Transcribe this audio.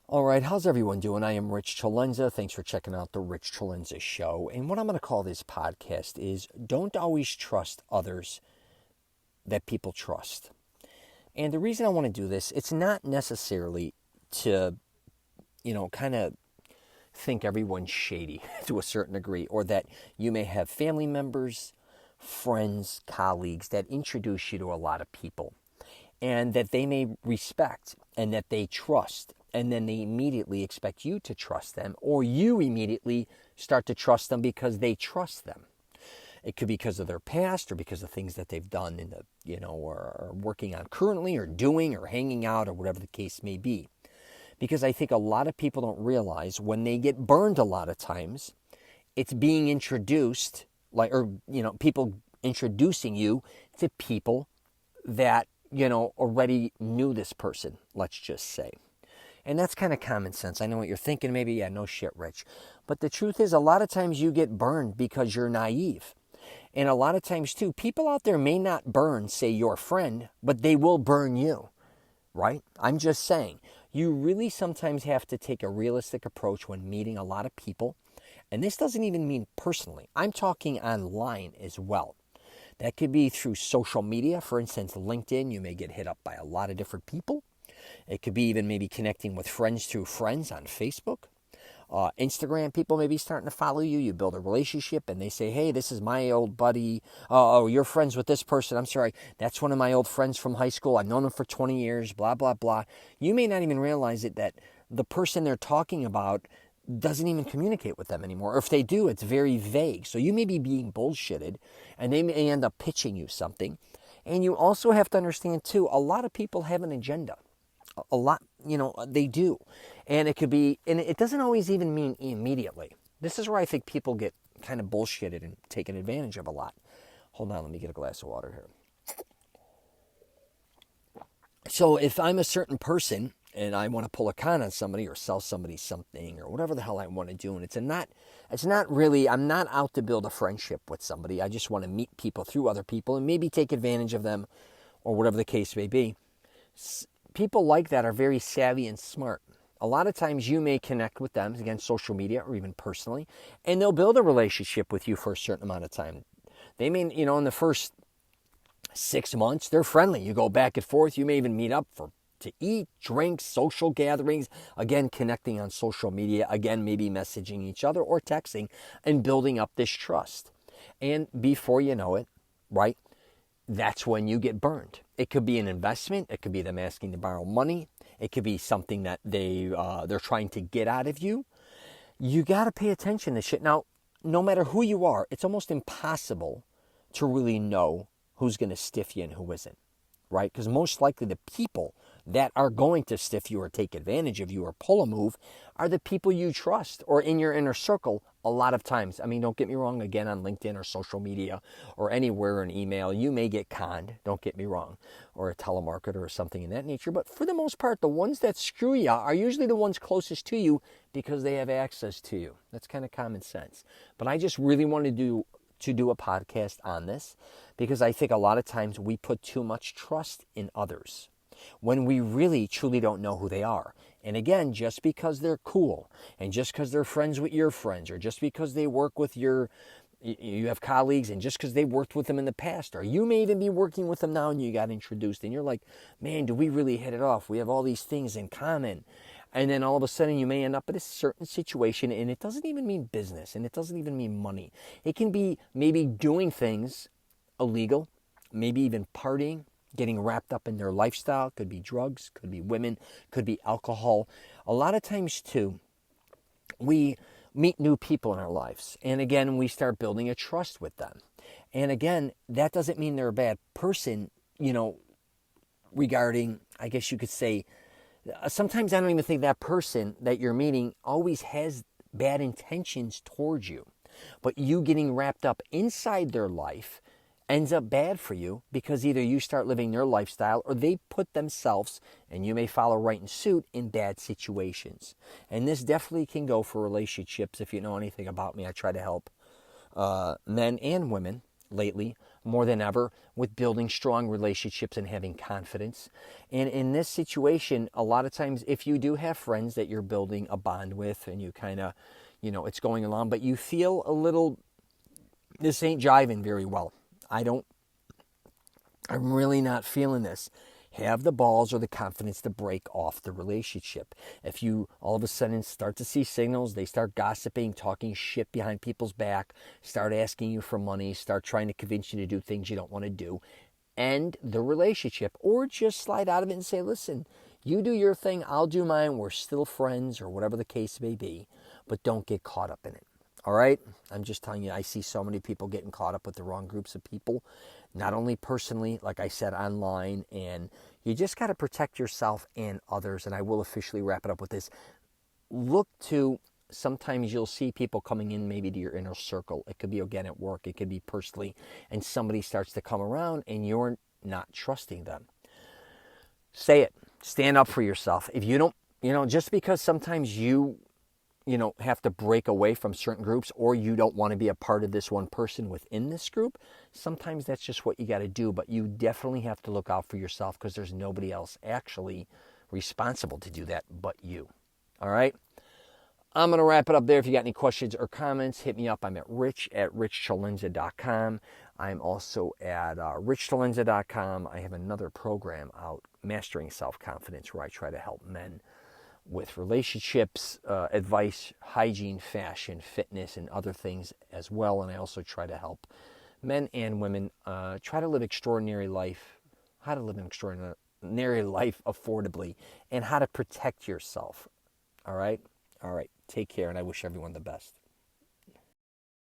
All right, how's everyone doing? I am Rich CELENZA. Thanks for checking out the Rich CELENZA Show. And what I'm going to call this podcast is Don't Always Trust Others That People Trust. And the reason I want to do this, it's not necessarily to, kind of think everyone's shady to a certain degree, or that you may have family members, friends, colleagues that introduce you to a lot of people and that they may respect and that they trust, and then they immediately expect you to trust them, or you immediately start to trust them because they trust them. It could be because of their past or because of things that they've done in the, or are working on currently or doing or hanging out or whatever the case may be. Because I think a lot of people don't realize when they get burned a lot of times, it's being introduced, people introducing you to people that, already knew this person, let's just say. And that's kind of common sense. I know what you're thinking, maybe, yeah, no shit, Rich. But the truth is, a lot of times you get burned because you're naive. And a lot of times, too, people out there may not burn, say, your friend, but they will burn you, right? I'm just saying, you really sometimes have to take a realistic approach when meeting a lot of people. And this doesn't even mean personally. I'm talking online as well. That could be through social media. For instance, LinkedIn, you may get hit up by a lot of different people. It could be even maybe connecting with friends through friends on Facebook. Instagram, people may be starting to follow you. You build a relationship and they say, hey, this is my old buddy. Oh, you're friends with this person. I'm sorry. That's one of my old friends from high school. I've known him for 20 years, blah, blah, blah. You may not even realize it that the person they're talking about doesn't even communicate with them anymore. Or if they do, it's very vague. So you may be being bullshitted and they may end up pitching you something. And you also have to understand, too, a lot of people have an agenda. A lot, they do. And it could be, and it doesn't always even mean immediately. This is where I think people get kind of bullshitted and taken advantage of a lot. Hold on, let me get a glass of water here. So if I'm a certain person and I want to pull a con on somebody or sell somebody something or whatever the hell I want to do, and it's not really, I'm not out to build a friendship with somebody. I just want to meet people through other people and maybe take advantage of them or whatever the case may be. People like that are very savvy and smart. A lot of times you may connect with them, again, social media or even personally, and they'll build a relationship with you for a certain amount of time. They may, in the first 6 months, they're friendly. You go back and forth. You may even meet up to eat, drink, social gatherings. Again, connecting on social media. Again, maybe messaging each other or texting and building up this trust. And before you know it, right, that's when you get burned. It could be an investment. It could be them asking to borrow money. It could be something that they're trying to get out of you. You got to pay attention to shit. Now, no matter who you are, it's almost impossible to really know who's going to stiff you and who isn't, right? Because most likely the people that are going to stiff you or take advantage of you or pull a move are the people you trust or in your inner circle a lot of times. I mean, don't get me wrong, again, on LinkedIn or social media or anywhere in email, you may get conned, don't get me wrong, or a telemarketer or something in that nature. But for the most part, the ones that screw you are usually the ones closest to you because they have access to you. That's kind of common sense. But I just really wanted to do a podcast on this because I think a lot of times we put too much trust in others when we really truly don't know who they are. And again, just because they're cool and just because they're friends with your friends or just because they work with you have colleagues and just because they worked with them in the past, or you may even be working with them now and you got introduced and you're like, man, do we really hit it off? We have all these things in common. And then all of a sudden you may end up in a certain situation, and it doesn't even mean business and it doesn't even mean money. It can be maybe doing things illegal, maybe even partying, getting wrapped up in their lifestyle. Could be drugs, could be women, could be alcohol. A lot of times too, we meet new people in our lives. And again, we start building a trust with them. And again, that doesn't mean they're a bad person, regarding, I guess you could say, sometimes I don't even think that person that you're meeting always has bad intentions towards you. But you getting wrapped up inside their life ends up bad for you because either you start living their lifestyle or they put themselves, and you may follow right in suit, in bad situations. And this definitely can go for relationships. If you know anything about me, I try to help men and women lately more than ever with building strong relationships and having confidence. And in this situation, a lot of times, if you do have friends that you're building a bond with and you kind of, it's going along, but you feel a little, this ain't jiving very well. I'm really not feeling this. Have the balls or the confidence to break off the relationship. If you all of a sudden start to see signals, they start gossiping, talking shit behind people's back, start asking you for money, start trying to convince you to do things you don't want to do, end the relationship. Or just slide out of it and say, listen, you do your thing, I'll do mine, we're still friends, or whatever the case may be, but don't get caught up in it. All right? I'm just telling you, I see so many people getting caught up with the wrong groups of people, not only personally, like I said, online, and you just got to protect yourself and others. And I will officially wrap it up with this. Look to, sometimes you'll see people coming in maybe to your inner circle. It could be, again, at work. It could be personally, and somebody starts to come around and you're not trusting them. Say it. Stand up for yourself. If you don't, just because sometimes you have to break away from certain groups, or you don't want to be a part of this one person within this group, sometimes that's just what you got to do. But you definitely have to look out for yourself, because there's nobody else actually responsible to do that but you. All right? I'm going to wrap it up there. If you got any questions or comments, hit me up. I'm at rich@richcelenza.com. I'm also at richcelenza.com. I have another program out, Mastering Self-Confidence, where I try to help men with relationships, advice, hygiene, fashion, fitness, and other things as well. And I also try to help men and women try to live extraordinary life, how to live an extraordinary life affordably, and how to protect yourself. All right? All right. Take care, and I wish everyone the best.